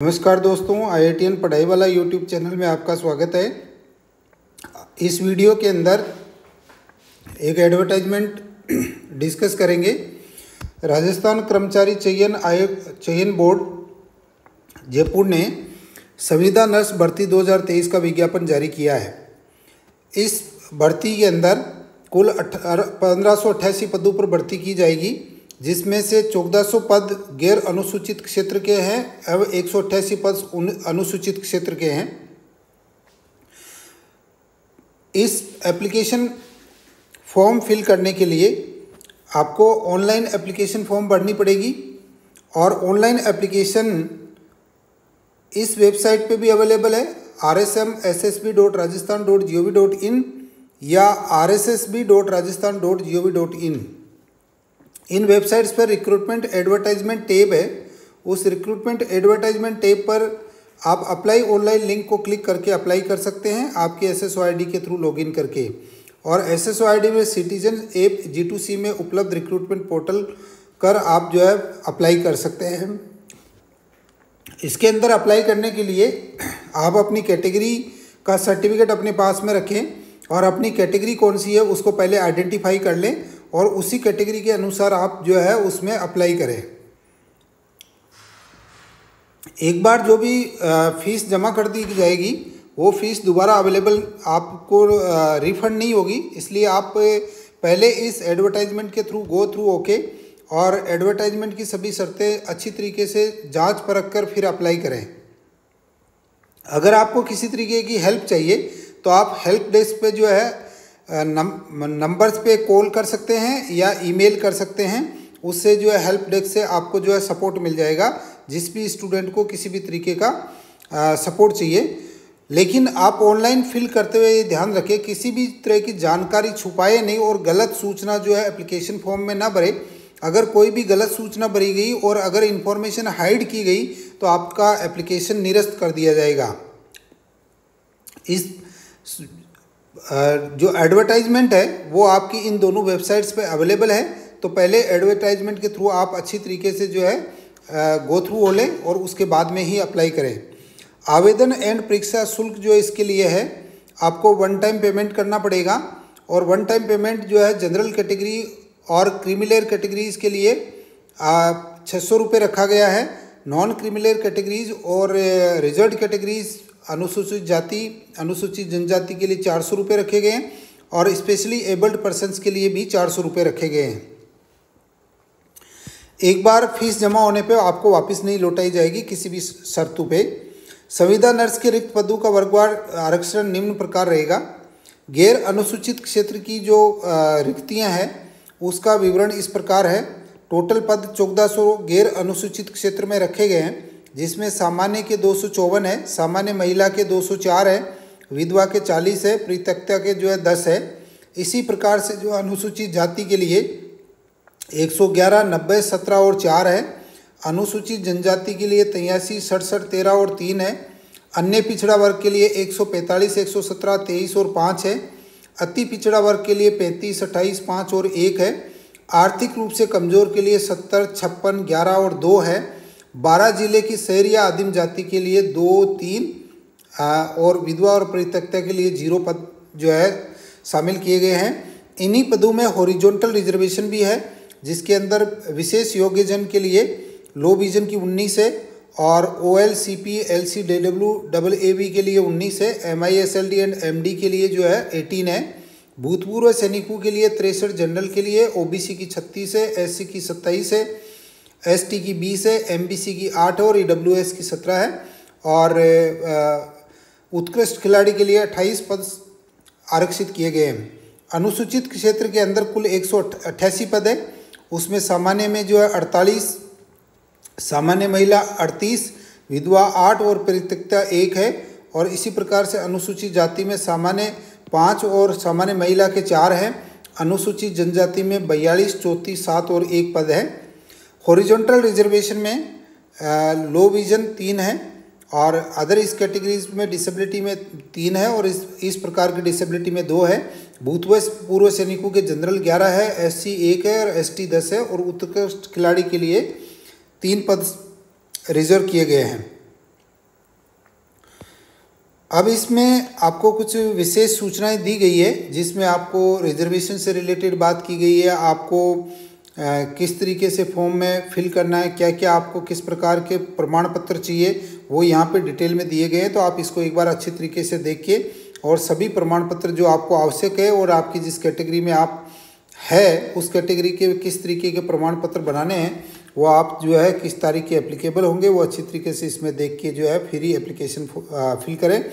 नमस्कार दोस्तों, IITN पढ़ाई वाला यूट्यूब चैनल में आपका स्वागत है। इस वीडियो के अंदर एक एडवर्टाइजमेंट डिस्कस करेंगे। राजस्थान कर्मचारी चयन बोर्ड जयपुर ने संविदा नर्स भर्ती 2023 का विज्ञापन जारी किया है। इस भर्ती के अंदर कुल 1588 पदों पर भर्ती की जाएगी, जिसमें से 1400 पद गैर अनुसूचित क्षेत्र के हैं एवं 188 पद अनुसूचित क्षेत्र के हैं। इस एप्लीकेशन फॉर्म फिल करने के लिए आपको ऑनलाइन एप्लीकेशन फॉर्म भरनी पड़ेगी और ऑनलाइन एप्लीकेशन इस वेबसाइट पे भी अवेलेबल है, rsmssb.rajasthan.gov.in या rssb.rajasthan.gov.in। इन वेबसाइट्स पर रिक्रूटमेंट एडवर्टाइजमेंट टैब है। उस रिक्रूटमेंट एडवर्टाइजमेंट टैब पर आप अप्लाई ऑनलाइन लिंक को क्लिक करके अप्लाई कर सकते हैं, आपके SSO ID के थ्रू लॉगिन करके। और SSO ID में सिटीजन ऐप G2C में उपलब्ध रिक्रूटमेंट पोर्टल कर आप जो है अप्लाई कर सकते हैं। इसके अंदर अप्लाई करने के लिए आप अपनी कैटेगरी का सर्टिफिकेट अपने पास में रखें और अपनी कैटेगरी कौन सी है उसको पहले आइडेंटिफाई कर लें और उसी कैटेगरी के अनुसार आप जो है उसमें अप्लाई करें। एक बार जो भी फीस जमा कर दी जाएगी वो फीस दोबारा अवेलेबल आपको रिफंड नहीं होगी, इसलिए आप पहले इस एडवर्टाइजमेंट के थ्रू गो थ्रू होके और एडवर्टाइजमेंट की सभी शर्तें अच्छी तरीके से जांच परख कर फिर अप्लाई करें। अगर आपको किसी तरीके की हेल्प चाहिए तो आप हेल्प डेस्क पे जो है नंबर्स पे कॉल कर सकते हैं या ईमेल कर सकते हैं। उससे जो है हेल्प डेस्क से आपको जो है सपोर्ट मिल जाएगा, जिस भी स्टूडेंट को किसी भी तरीके का सपोर्ट चाहिए। लेकिन आप ऑनलाइन फिल करते हुए ये ध्यान रखें, किसी भी तरह की जानकारी छुपाए नहीं और गलत सूचना जो है एप्लीकेशन फॉर्म में ना भरे। अगर कोई भी गलत सूचना भरी गई और अगर इन्फॉर्मेशन हाइड की गई तो आपका एप्लीकेशन निरस्त कर दिया जाएगा। इस जो एडवर्टाइजमेंट है वो आपकी इन दोनों वेबसाइट्स पे अवेलेबल है, तो पहले एडवर्टाइजमेंट के थ्रू आप अच्छी तरीके से जो है गो थ्रू हो लें और उसके बाद में ही अप्लाई करें। आवेदन एंड परीक्षा शुल्क जो इसके लिए है आपको वन टाइम पेमेंट करना पड़ेगा और वन टाइम पेमेंट जो है जनरल कैटेगरी और क्रीमिलेयर कैटेगरीज के लिए 600 रुपये रखा गया है। नॉन क्रीमिलेयर कैटेगरीज और रिजर्व कैटेगरीज अनुसूचित जाति अनुसूचित जनजाति के लिए 400 रुपये रखे गए हैं और स्पेशली एबल्ड पर्सन्स के लिए भी 400 रुपये रखे गए हैं। एक बार फीस जमा होने पे आपको वापस नहीं लौटाई जाएगी किसी भी शर्तों पे। संविदा नर्स के रिक्त पदों का वर्गवार आरक्षण निम्न प्रकार रहेगा। गैर अनुसूचित क्षेत्र की जो रिक्तियां हैं उसका विवरण इस प्रकार है। टोटल पद 1400 गैर अनुसूचित क्षेत्र में रखे गए हैं, जिसमें सामान्य के 254 है, सामान्य महिला के 204 है, विधवा के 40 है, परित्यक्ता के जो है 10 है। इसी प्रकार से जो अनुसूचित जाति के लिए 111, 90, 17 और 4 है। अनुसूचित जनजाति के लिए 83, 67, 13 और 3 है। अन्य पिछड़ा वर्ग के लिए 145, 117, 23 और 5 है। अति पिछड़ा वर्ग के लिए 35, 28, 5 और 1 है। आर्थिक रूप से कमजोर के लिए 70, 56, 11 और 2 है। 12 जिले की शहरी या आदिम जाति के लिए 2, 3 और विधवा और परित्यक्ता के लिए 0 पद जो है शामिल किए गए हैं। इन्हीं पदों में हॉरिजॉन्टल रिजर्वेशन भी है, जिसके अंदर विशेष योग्यजन के लिए लो विजन की 19 है और OLCP LCW AAB के लिए 19 है। MISLD एंड MD के लिए जो है 18 है। भूतपूर्व सैनिकों के लिए 63, जनरल के लिए OBC की 36 है, SC की 27 है, ST की 20 है, MBC की 8 है और EWS की 17 है। और उत्कृष्ट खिलाड़ी के लिए 28 पद आरक्षित किए गए हैं। अनुसूचित क्षेत्र के अंदर कुल 188 पद है, उसमें सामान्य में जो है 48, सामान्य महिला 38, विधवा 8 और परित्यक्ता 1 है। और इसी प्रकार से अनुसूचित जाति में सामान्य 5 और सामान्य महिला के 4 हैं। अनुसूचित जनजाति में 42, 34, 7 और 1 पद है। हॉरिजॉन्टल रिजर्वेशन में लो विजन 3 है और अदर इस कैटेगरीज में डिसेबिलिटी में 3 है और इस प्रकार की डिसेबिलिटी में 2 है। भूतपूर्व सैनिकों के जनरल 11 है, SC 1 है और ST 10 है और उत्कृष्ट खिलाड़ी के लिए 3 पद रिजर्व किए गए हैं। अब इसमें आपको कुछ विशेष सूचनाएं दी गई है, जिसमें आपको रिजर्वेशन से रिलेटेड बात की गई है, आपको किस तरीके से फॉर्म में फिल करना है, क्या क्या आपको किस प्रकार के प्रमाण पत्र चाहिए, वो यहाँ पे डिटेल में दिए गए हैं। तो आप इसको एक बार अच्छी तरीके से देखिए और सभी प्रमाण पत्र जो आपको आवश्यक है और आपकी जिस कैटेगरी में आप है उस कैटेगरी के किस तरीके के प्रमाण पत्र बनाने हैं, वो आप जो है किस तारीख के एप्लीकेबल होंगे, वो अच्छी तरीके से इसमें देख के जो है फिर ही एप्लीकेशन फिल करें।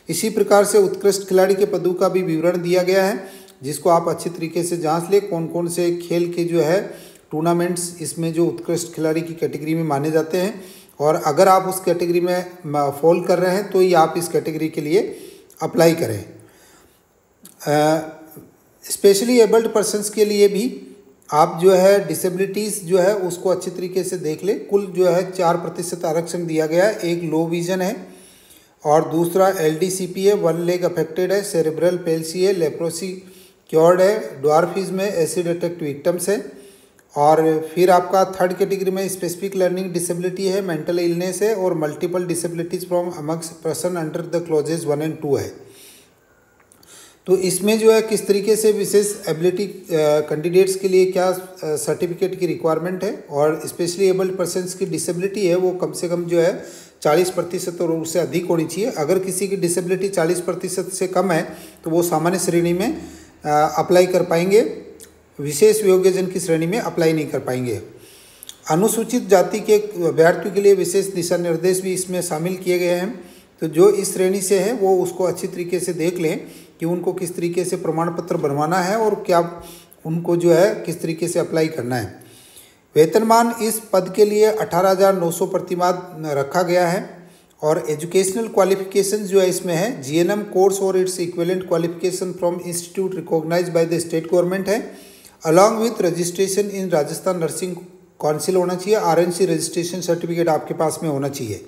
इसी प्रकार से उत्कृष्ट खिलाड़ी के पदों का भी विवरण दिया गया है, जिसको आप अच्छी तरीके से जांच लें कौन कौन से खेल के जो है टूर्नामेंट्स इसमें जो उत्कृष्ट खिलाड़ी की कैटेगरी में माने जाते हैं, और अगर आप उस कैटेगरी में फॉल कर रहे हैं तो ही आप इस कैटेगरी के लिए अप्लाई करें। स्पेशली एबल्ड पर्सन्स के लिए भी आप जो है डिसेबिलिटीज़ जो है उसको अच्छी तरीके से देख ले। कुल जो है 4% आरक्षण दिया गया है। एक लो विजन है और दूसरा LDCP है, वन लेग अफेक्टेड है, सेरेब्रल पेल्सी है, लेप्रोसी क्योर्ड है, ड्वार्फिज्म में एसिड अटैक विक्टिम्स है, और फिर आपका थर्ड कैटेगरी में स्पेसिफिक लर्निंग डिसेबिलिटी है, मेंटल इलनेस है, और multiple disabilities from amongst person under the clauses 1 और 2 है। तो इसमें जो है किस तरीके से विशेष एबिलिटी कैंडिडेट्स के लिए क्या सर्टिफिकेट की रिक्वायरमेंट है, और स्पेशली एबल्ड पर्सन्स की डिसेबिलिटी है वो कम से कम जो है 40% और उससे अधिक होनी चाहिए। अगर किसी की डिसेबिलिटी 40% से कम है तो वो सामान्य श्रेणी में अप्लाई कर पाएंगे, विशेष योग्यजन की श्रेणी में अप्लाई नहीं कर पाएंगे। अनुसूचित जाति के अभ्यर्थियों के लिए विशेष दिशा निर्देश भी इसमें शामिल किए गए हैं। तो जो इस श्रेणी से है वो उसको अच्छी तरीके से देख लें कि उनको किस तरीके से प्रमाण पत्र बनवाना है और क्या उनको जो है किस तरीके से अप्लाई करना है। वेतनमान इस पद के लिए 18,900 प्रतिमाह रखा गया है, और एजुकेशनल क्वालिफिकेशन जो है इसमें है GNM कोर्स और its equivalent qualification from institute recognised by the state government है, along with registration in Rajasthan nursing council होना चाहिए। RNC रजिस्ट्रेशन सर्टिफिकेट आपके पास में होना चाहिए।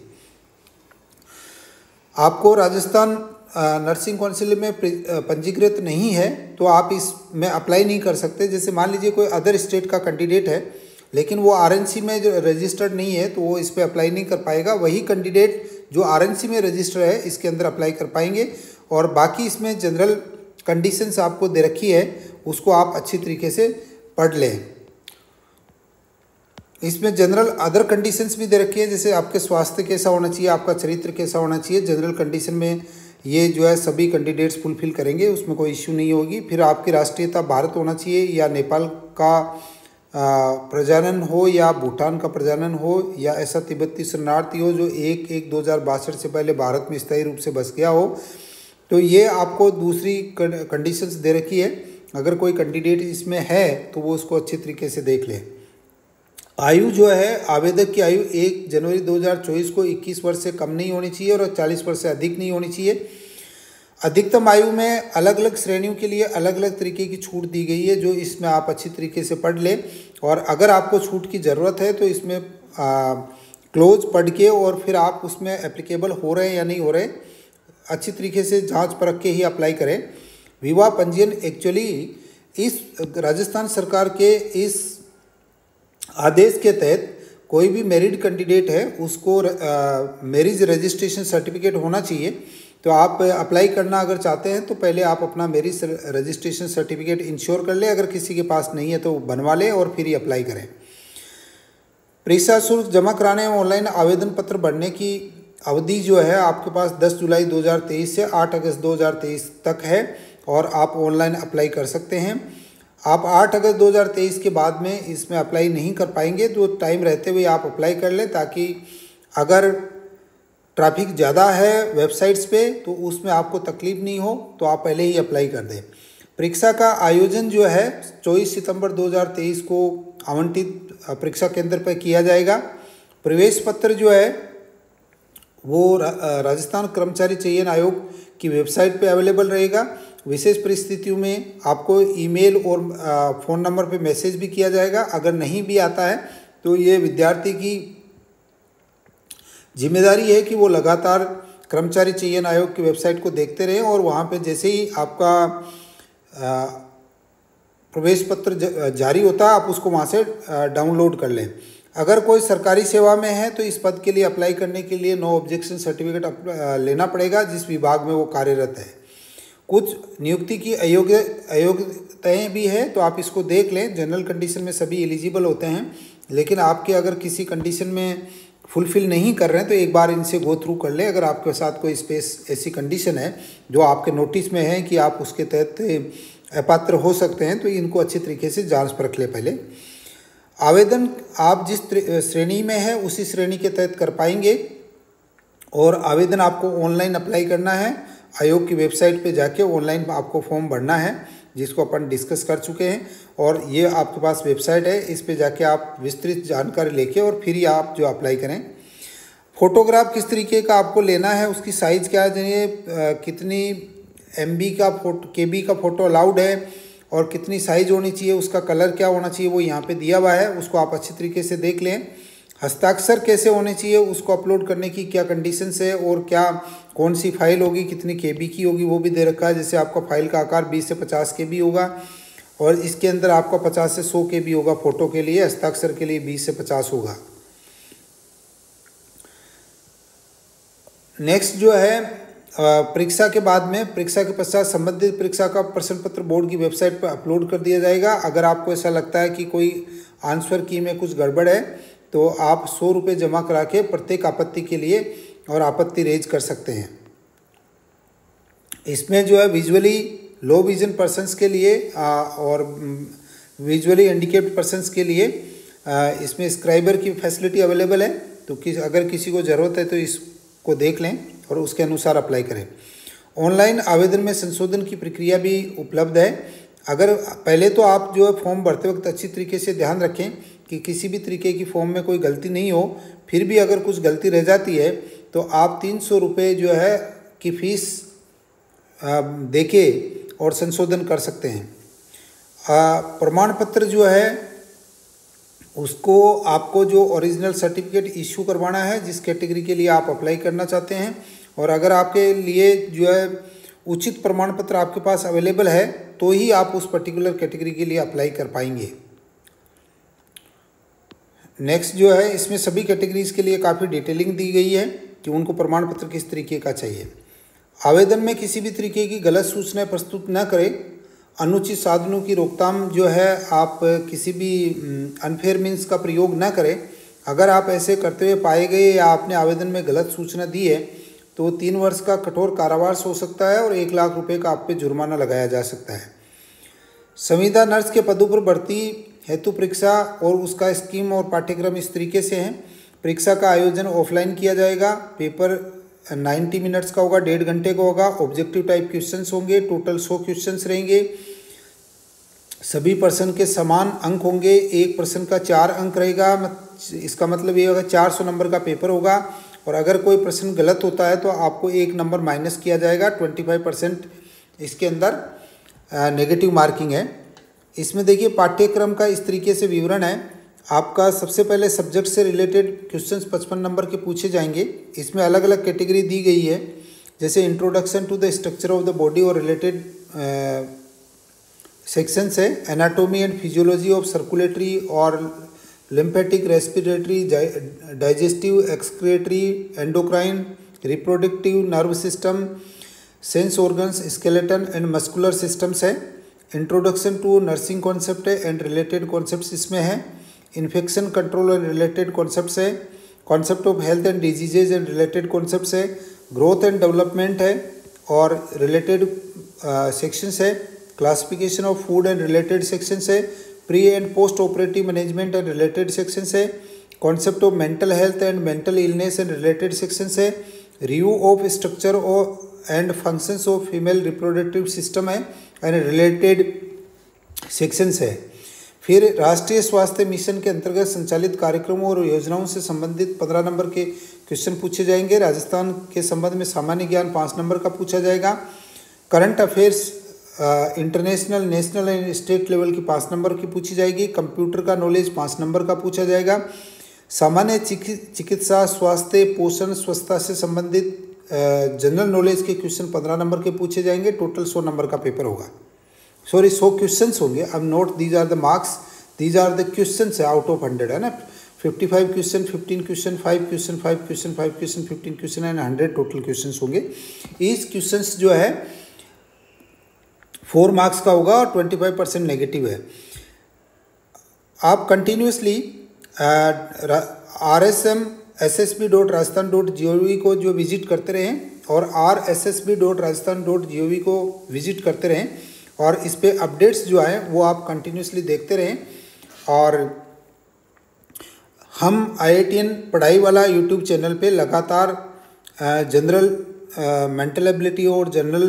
आपको राजस्थान नर्सिंग काउंसिल में पंजीकृत नहीं है तो आप इसमें अप्लाई नहीं कर सकते। जैसे मान लीजिए कोई अदर स्टेट का कैंडिडेट है लेकिन वो RNC में जो रजिस्टर्ड नहीं है तो वो इस पर अप्लाई नहीं कर पाएगा। वही कैंडिडेट जो RNC में रजिस्टर है इसके अंदर अप्लाई कर पाएंगे। और बाकी इसमें जनरल कंडीशंस आपको दे रखी है, उसको आप अच्छी तरीके से पढ़ लें। इसमें जनरल अदर कंडीशंस भी दे रखी है, जैसे आपके स्वास्थ्य कैसा होना चाहिए, आपका चरित्र कैसा होना चाहिए। जनरल कंडीशन में ये जो है सभी कैंडिडेट्स फुलफिल करेंगे, उसमें कोई इश्यू नहीं होगी। फिर आपकी राष्ट्रीयता भारत होना चाहिए या नेपाल का प्रजनन हो या भूटान का प्रजनन हो या ऐसा तिब्बती शरणार्थी हो जो 1/1/2062 से पहले भारत में स्थायी रूप से बस गया हो। तो ये आपको दूसरी कंडीशंस दे रखी है। अगर कोई कैंडिडेट इसमें है तो वो उसको अच्छी तरीके से देख ले। आयु जो है आवेदक की आयु 1 जनवरी 2024 को 21 वर्ष से कम नहीं होनी चाहिए और 40 वर्ष से अधिक नहीं होनी चाहिए। अधिकतम आयु में अलग अलग श्रेणियों के लिए अलग अलग तरीके की छूट दी गई है, जो इसमें आप अच्छी तरीके से पढ़ लें। और अगर आपको छूट की ज़रूरत है तो इसमें क्लोज पढ़ के और फिर आप उसमें एप्लीकेबल हो रहे हैं या नहीं हो रहे अच्छी तरीके से जांच परख के ही अप्लाई करें। विवाह पंजीयन एक्चुअली इस राजस्थान सरकार के इस आदेश के तहत कोई भी मैरिड कैंडिडेट है उसको मैरिज रजिस्ट्रेशन सर्टिफिकेट होना चाहिए। तो आप अप्लाई करना अगर चाहते हैं तो पहले आप अपना मैरिज रजिस्ट्रेशन सर्टिफिकेट इंश्योर कर लें, अगर किसी के पास नहीं है तो बनवा लें और फिर ही अप्लाई करें। परीक्षा शुल्क जमा कराने एवं ऑनलाइन आवेदन पत्र भरने की अवधि जो है आपके पास 10 जुलाई 2023 से 8 अगस्त 2023 तक है और आप ऑनलाइन अप्लाई कर सकते हैं। आप 8 अगस्त 2023 के बाद में इसमें अप्लाई नहीं कर पाएंगे, तो टाइम रहते हुए आप अप्लाई कर लें, ताकि अगर ट्रैफिक ज़्यादा है वेबसाइट्स पे तो उसमें आपको तकलीफ नहीं हो, तो आप पहले ही अप्लाई कर दें। परीक्षा का आयोजन जो है 24 सितंबर 2023 को आवंटित परीक्षा केंद्र पर किया जाएगा। प्रवेश पत्र जो है वो राजस्थान कर्मचारी चयन आयोग की वेबसाइट पे अवेलेबल रहेगा। विशेष परिस्थितियों में आपको ईमेल और फ़ोन नंबर पे मैसेज भी किया जाएगा। अगर नहीं भी आता है तो ये विद्यार्थी की जिम्मेदारी है कि वो लगातार कर्मचारी चयन आयोग की वेबसाइट को देखते रहें और वहाँ पे जैसे ही आपका प्रवेश पत्र जारी होता है आप उसको वहाँ से डाउनलोड कर लें। अगर कोई सरकारी सेवा में है तो इस पद के लिए अप्लाई करने के लिए नो ऑब्जेक्शन सर्टिफिकेट लेना पड़ेगा जिस विभाग में वो कार्यरत है। कुछ नियुक्ति की अयोग्यताएँ भी है तो आप इसको देख लें। जनरल कंडीशन में सभी एलिजिबल होते हैं, लेकिन आपके अगर किसी कंडीशन में फुलफिल नहीं कर रहे हैं तो एक बार इनसे गो थ्रू कर लें। अगर आपके साथ कोई स्पेस ऐसी कंडीशन है जो आपके नोटिस में है कि आप उसके तहत अपात्र हो सकते हैं तो इनको अच्छे तरीके से जांच परख लें पहले। आवेदन आप जिस श्रेणी में है उसी श्रेणी के तहत कर पाएंगे और आवेदन आपको ऑनलाइन अप्लाई करना है। आयोग की वेबसाइट पे जाके ऑनलाइन आपको फॉर्म भरना है जिसको अपन डिस्कस कर चुके हैं और ये आपके पास वेबसाइट है, इस पे जाके आप विस्तृत जानकारी लेके और फिर ही आप जो अप्लाई करें। फ़ोटोग्राफ किस तरीके का आपको लेना है, उसकी साइज़ क्या है, कितनी MB का KB का फ़ोटो अलाउड है और कितनी साइज़ होनी चाहिए, उसका कलर क्या होना चाहिए वो यहाँ पे दिया हुआ है, उसको आप अच्छी तरीके से देख लें। हस्ताक्षर कैसे होने चाहिए, उसको अपलोड करने की क्या कंडीशंस है और क्या कौन सी फाइल होगी, कितनी KB की होगी वो भी दे रखा है। जैसे आपका फाइल का आकार 20 से 50 KB होगा और इसके अंदर आपका 50 से 100 KB होगा फ़ोटो के लिए, हस्ताक्षर के लिए 20 से 50 होगा। नेक्स्ट जो है परीक्षा के बाद में, परीक्षा के पश्चात संबंधित परीक्षा का प्रश्न पत्र बोर्ड की वेबसाइट पर अपलोड कर दिया जाएगा। अगर आपको ऐसा लगता है कि कोई आंसर की में कुछ गड़बड़ है तो आप 100 रुपये जमा करा के प्रत्येक आपत्ति के लिए और आपत्ति रेज कर सकते हैं। इसमें जो है विजुअली लो विजन पर्सन्स के लिए और विजुअली हैंडीकैप्ड पर्सन्स के लिए इसमें स्क्राइबर की फैसिलिटी अवेलेबल है, तो अगर किसी को ज़रूरत है तो इसको देख लें और उसके अनुसार अप्लाई करें। ऑनलाइन आवेदन में संशोधन की प्रक्रिया भी उपलब्ध है। अगर पहले तो आप जो है फॉर्म भरते वक्त अच्छी तरीके से ध्यान रखें कि किसी भी तरीके की फॉर्म में कोई गलती नहीं हो, फिर भी अगर कुछ गलती रह जाती है तो आप 300 रुपये जो है की फ़ीस देके और संशोधन कर सकते हैं। प्रमाण पत्र जो है उसको आपको जो ओरिजिनल सर्टिफिकेट इशू करवाना है जिस कैटेगरी के लिए आप अप्लाई करना चाहते हैं, और अगर आपके लिए जो है उचित प्रमाण पत्र आपके पास अवेलेबल है तो ही आप उस पर्टिकुलर कैटेगरी के लिए अप्लाई कर पाएंगे। नेक्स्ट जो है इसमें सभी कैटेगरीज के लिए काफ़ी डिटेलिंग दी गई है कि उनको प्रमाण पत्र किस तरीके का चाहिए। आवेदन में किसी भी तरीके की गलत सूचना प्रस्तुत न करें। अनुचित साधनों की रोकथाम जो है आप किसी भी अनफेयर मीन्स का प्रयोग न करें। अगर आप ऐसे करते हुए पाए गए या आपने आवेदन में गलत सूचना दी है तो 3 वर्ष का कठोर कारावास हो सकता है और 1 लाख रुपए का आप पे जुर्माना लगाया जा सकता है। संविदा नर्स के पदों पर भर्ती हेतु परीक्षा और उसका स्कीम और पाठ्यक्रम इस तरीके से हैं। परीक्षा का आयोजन ऑफलाइन किया जाएगा। पेपर 90 मिनट्स का होगा, 1.5 घंटे का होगा। ऑब्जेक्टिव टाइप क्वेश्चंस होंगे, टोटल 100 क्वेश्चंस रहेंगे। सभी पर्सन के समान अंक होंगे, एक पर्सन का 4 अंक रहेगा। इसका मतलब ये होगा 400 नंबर का पेपर होगा और अगर कोई प्रश्न गलत होता है तो आपको 1 नंबर माइनस किया जाएगा। 25% इसके अंदर नेगेटिव मार्किंग है। इसमें देखिए पाठ्यक्रम का इस तरीके से विवरण है। आपका सबसे पहले सब्जेक्ट से रिलेटेड क्वेश्चंस 55 नंबर के पूछे जाएंगे। इसमें अलग अलग कैटेगरी दी गई है, जैसे introduction to the structure of the body और रिलेटेड सेक्शंस है। Anatomy and physiology of circulatory और lymphatic, respiratory, digestive, excretory, endocrine, reproductive, nerve system, sense organs, skeleton and muscular systems है। इंट्रोडक्शन टू नर्सिंग कॉन्सेप्ट है and related concepts इसमें है। Infection control and related concepts है। Concept of health and diseases and related concepts है। Growth and development है और related sections है। Classification of food and related sections है। Pre and post operative management and related sections है। Concept of mental health and mental illness and related sections है। Review of structure and functions of female reproductive system है and related sections है। फिर राष्ट्रीय स्वास्थ्य mission के अंतर्गत संचालित कार्यक्रमों और योजनाओं से संबंधित 15 नंबर के क्वेश्चन पूछे जाएंगे। राजस्थान के संबंध में सामान्य ज्ञान 5 नंबर का पूछा जाएगा। Current affairs international, national and state level की 5 नंबर की पूछी जाएगी। कंप्यूटर का नॉलेज 5 नंबर का पूछा जाएगा। सामान्य चिकित्सा, स्वास्थ्य, पोषण, स्वच्छता से संबंधित जनरल नॉलेज के क्वेश्चन 15 नंबर के पूछे जाएंगे। टोटल 100 नंबर का पेपर होगा। 100 क्वेश्चंस होंगे। अब note, these are the marks, these are the questions out of 100 है ना। 55 question, 15 question, 5 question, 5 question, 5 question, 15 question and 100 total questions होंगे। इस क्वेश्चंस जो है 4 मार्क्स का होगा और 25% नेगेटिव है। आप कंटिन्यूसली rsm.ssb.rajasthan.gov को जो विजिट करते रहें और rssb.rajasthan.gov को विजिट करते रहें और इस पे अपडेट्स जो आए वो आप कंटिन्यूसली देखते रहें। और हम IITian पढ़ाई वाला यूट्यूब चैनल पे लगातार जनरल मेंटल एबिलिटी और जनरल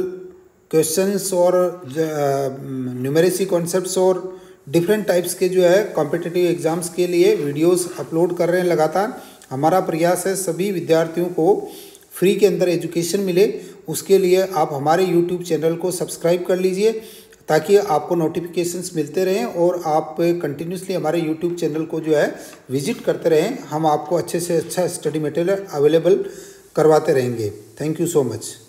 क्वेश्चंस और न्यूमेरेसी कॉन्सेप्ट्स और डिफरेंट टाइप्स के जो है कॉम्पिटिटिव एग्जाम्स के लिए वीडियोस अपलोड कर रहे हैं लगातार। हमारा प्रयास है सभी विद्यार्थियों को फ्री के अंदर एजुकेशन मिले। उसके लिए आप हमारे यूट्यूब चैनल को सब्सक्राइब कर लीजिए ताकि आपको नोटिफिकेशंस मिलते रहें और आप कंटिन्यूसली हमारे यूट्यूब चैनल को जो है विजिट करते रहें। हम आपको अच्छे से अच्छा स्टडी मटेरियल अवेलेबल करवाते रहेंगे। Thank you so much.